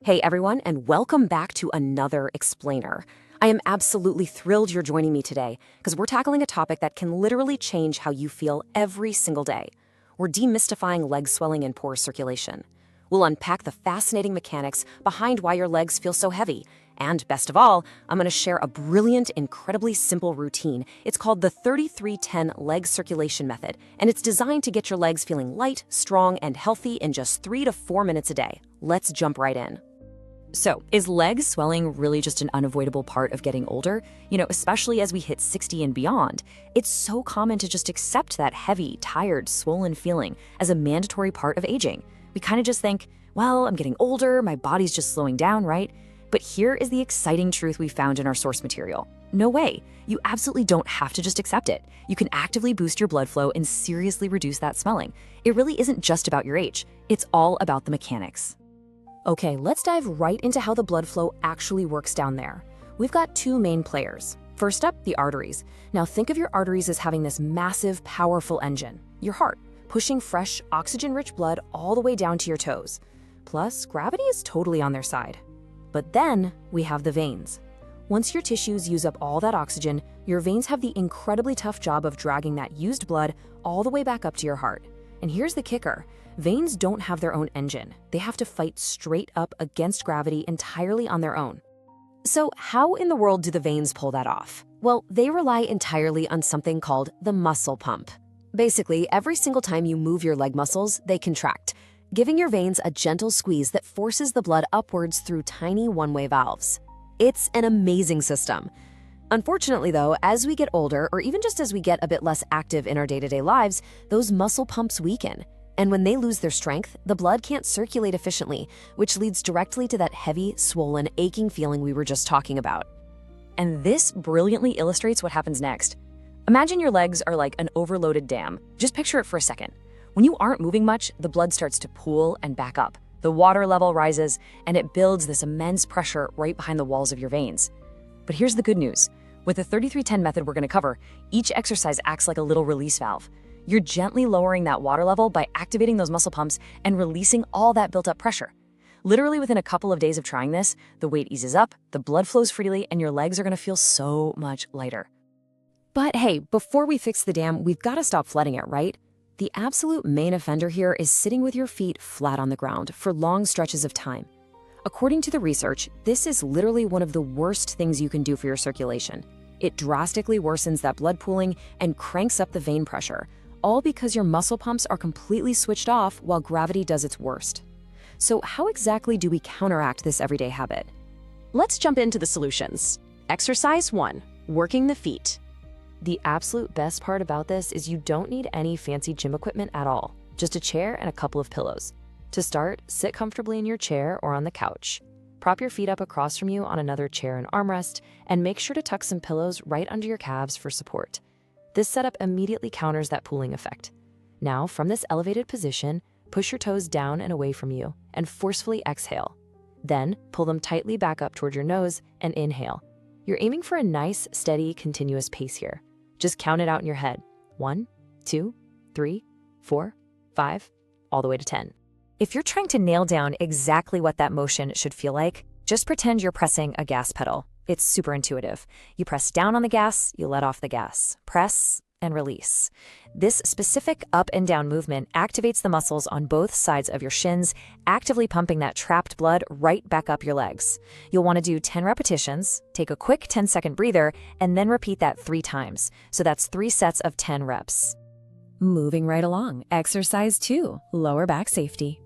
Hey everyone, and welcome back to another explainer. I am absolutely thrilled you're joining me today because we're tackling a topic that can literally change how you feel every single day. We're demystifying leg swelling and poor circulation. We'll unpack the fascinating mechanics behind why your legs feel so heavy. And best of all, I'm going to share a brilliant, incredibly simple routine. It's called the 3310 leg circulation method, and it's designed to get your legs feeling light, strong, and healthy in just 3 to 4 minutes a day. Let's jump right in. So, is leg swelling really just an unavoidable part of getting older? Especially as we hit 60 and beyond. It's so common to just accept that heavy, tired, swollen feeling as a mandatory part of aging. We kind of just think, well, I'm getting older, my body's just slowing down, right? But here is the exciting truth we found in our source material. No way. You absolutely don't have to just accept it. You can actively boost your blood flow and seriously reduce that swelling. It really isn't just about your age. It's all about the mechanics. Okay, let's dive right into how the blood flow actually works down there. We've got two main players. First up, the arteries. Now think of your arteries as having this massive, powerful engine, your heart, pushing fresh, oxygen-rich blood all the way down to your toes. Plus, gravity is totally on their side. But then we have the veins. Once your tissues use up all that oxygen, your veins have the incredibly tough job of dragging that used blood all the way back up to your heart. And here's the kicker. Veins don't have their own engine. They have to fight straight up against gravity entirely on their own. So how in the world do the veins pull that off? Well, they rely entirely on something called the muscle pump. Basically, every single time you move your leg muscles, they contract, giving your veins a gentle squeeze that forces the blood upwards through tiny one-way valves. It's an amazing system. Unfortunately, though, as we get older, or even just as we get a bit less active in our day-to-day lives, those muscle pumps weaken. And when they lose their strength, the blood can't circulate efficiently, which leads directly to that heavy, swollen, aching feeling we were just talking about. And this brilliantly illustrates what happens next. Imagine your legs are like an overloaded dam. Just picture it for a second. When you aren't moving much, the blood starts to pool and back up. The water level rises, and it builds this immense pressure right behind the walls of your veins. But here's the good news. With the 3310 method we're going to cover, each exercise acts like a little release valve. You're gently lowering that water level by activating those muscle pumps and releasing all that built-up pressure. Literally within a couple of days of trying this, the weight eases up, the blood flows freely, and your legs are going to feel so much lighter. But hey, before we fix the dam, we've got to stop flooding it, right? The absolute main offender here is sitting with your feet flat on the ground for long stretches of time. According to the research, this is literally one of the worst things you can do for your circulation. It drastically worsens that blood pooling and cranks up the vein pressure, all because your muscle pumps are completely switched off while gravity does its worst. So how exactly do we counteract this everyday habit? Let's jump into the solutions. Exercise 1, working the feet. The absolute best part about this is you don't need any fancy gym equipment at all, just a chair and a couple of pillows. To start, sit comfortably in your chair or on the couch. Prop your feet up across from you on another chair and armrest, and make sure to tuck some pillows right under your calves for support. This setup immediately counters that pooling effect. Now, from this elevated position, push your toes down and away from you and forcefully exhale. Then, pull them tightly back up toward your nose and inhale. You're aiming for a nice, steady, continuous pace here. Just count it out in your head. 1, 2, 3, 4, 5, all the way to 10. If you're trying to nail down exactly what that motion should feel like, just pretend you're pressing a gas pedal. It's super intuitive. You press down on the gas, you let off the gas. Press and release. This specific up and down movement activates the muscles on both sides of your shins, actively pumping that trapped blood right back up your legs. You'll want to do 10 repetitions, take a quick 10-second breather, and then repeat that 3 times. So that's 3 sets of 10 reps. Moving right along, exercise 2, lower back safety.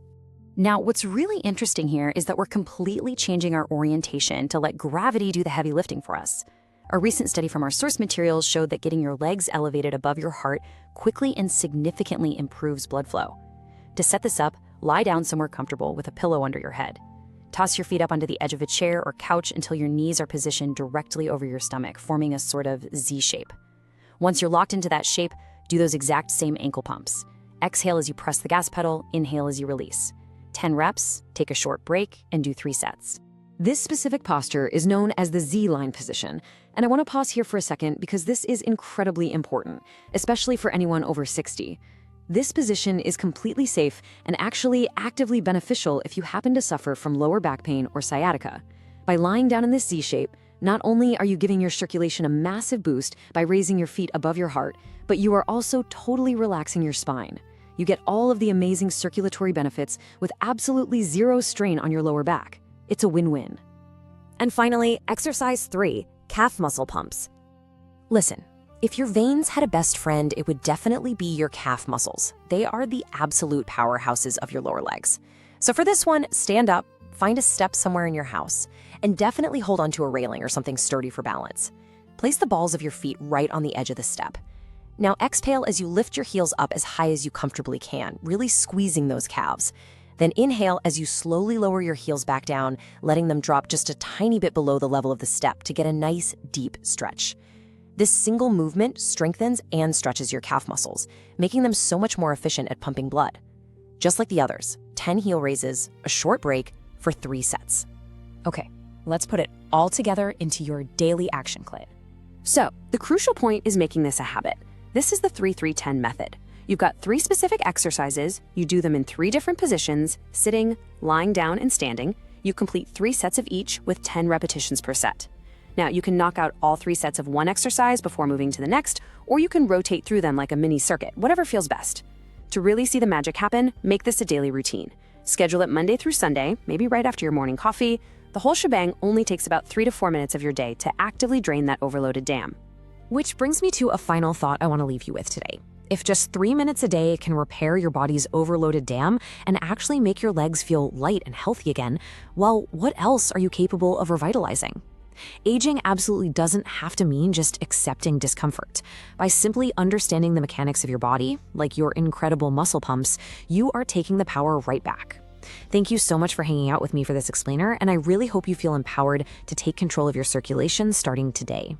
Now, what's really interesting here is that we're completely changing our orientation to let gravity do the heavy lifting for us. A recent study from our source materials showed that getting your legs elevated above your heart quickly and significantly improves blood flow. To set this up, lie down somewhere comfortable with a pillow under your head. Toss your feet up onto the edge of a chair or couch until your knees are positioned directly over your stomach, forming a sort of Z shape. Once you're locked into that shape, do those exact same ankle pumps. Exhale as you press the gas pedal, inhale as you release. 10 reps, take a short break, and do 3 sets. This specific posture is known as the Z-line position, and I want to pause here for a second because this is incredibly important, especially for anyone over 60. This position is completely safe and actually actively beneficial if you happen to suffer from lower back pain or sciatica. By lying down in this Z shape, not only are you giving your circulation a massive boost by raising your feet above your heart, but you are also totally relaxing your spine. You get all of the amazing circulatory benefits with absolutely zero strain on your lower back. It's a win-win. And finally, exercise 3, calf muscle pumps. Listen, if your veins had a best friend, it would definitely be your calf muscles. They are the absolute powerhouses of your lower legs. So for this one, stand up, find a step somewhere in your house, and definitely hold onto a railing or something sturdy for balance. Place the balls of your feet right on the edge of the step. Now exhale as you lift your heels up as high as you comfortably can, really squeezing those calves. Then inhale as you slowly lower your heels back down, letting them drop just a tiny bit below the level of the step to get a nice, deep stretch. This single movement strengthens and stretches your calf muscles, making them so much more efficient at pumping blood. Just like the others, 10 heel raises, a short break for 3 sets. Okay, let's put it all together into your daily action plan. So, the crucial point is making this a habit. This is the 3-3-10 method. You've got 3 specific exercises, you do them in 3 different positions, sitting, lying down, and standing. You complete 3 sets of each with 10 repetitions per set. Now, you can knock out all 3 sets of one exercise before moving to the next, or you can rotate through them like a mini circuit, whatever feels best. To really see the magic happen, make this a daily routine. Schedule it Monday through Sunday, maybe right after your morning coffee. The whole shebang only takes about 3 to 4 minutes of your day to actively drain that overloaded dam. Which brings me to a final thought I want to leave you with today. If just 3 minutes a day can repair your body's overloaded dam and actually make your legs feel light and healthy again, well, what else are you capable of revitalizing? Aging absolutely doesn't have to mean just accepting discomfort. By simply understanding the mechanics of your body, like your incredible muscle pumps, you are taking the power right back. Thank you so much for hanging out with me for this explainer, and I really hope you feel empowered to take control of your circulation starting today.